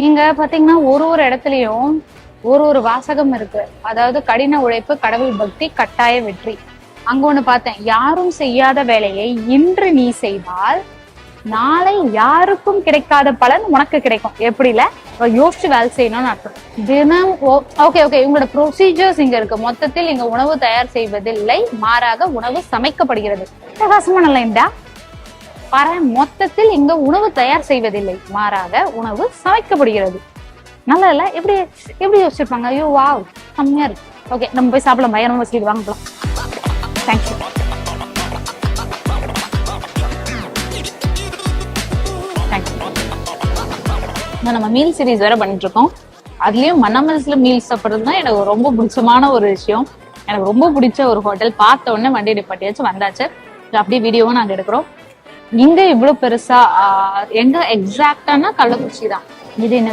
நீங்க பாத்தீங்கன்னா ஒரு இடத்துலயும் ஒரு வாசகம் இருக்கு. அதாவது கடின உழைப்பு, கடவுள் பக்தி, கட்டாய வெற்றி. அங்க ஒண்ணு பார்த்தேன், யாரும் செய்யாத வேலையை இன்று நீ செய்தால் நாளை யாருக்கும் கிடைக்காத பலன் உனக்கு கிடைக்கும். எப்படில யோசிச்சு வேலை செய்யணும்னு அர்த்தம். தினம் ஓகே இவங்களோட ப்ரொசீஜர்ஸ் இங்க இருக்கு. மொத்தத்தில் இங்க உணவு தயார் செய்வதில்லை, மாறாக உணவு சமைக்கப்படுகிறது. பிரகாசமா நல்லா இருந்தா பாரு, மொத்தத்தில் இங்க உணவு தயார் செய்வதில்லை, மாறாக உணவு சமைக்கப்படுகிறது. நல்லா இல்ல? எப்படி எப்படி யோசிச்சிருப்பாங்க? ஐயோ வாவ், செம்மையா இருக்கு. ஓகே, நம்ம போய் சாப்பிடலாம். பயணமா வச்சுக்கிட்டு வாங்க போலாம். தேங்க்யூ. நம்ம மீல் சீரீஸ் வேற பண்ணிட்டு இருக்கோம். அதுலயும் மன்னமல்ஸ்ல மீல் சாப்பிடுறது தான் எனக்கு ரொம்ப பிடிச்சமான ஒரு விஷயம். எனக்கு ரொம்ப பிடிச்ச ஒரு ஹோட்டல். பார்த்த உடனே வண்டி நிப்பாட்டியாச்சு, வந்தாச்சு. அப்படியே வீடியோவும் நாங்க எடுக்கிறோம். இங்க இவ்வளவு பெருசா எங்க எக்ஸாக்டானா கள்ளக்குறிச்சி தான். இது என்ன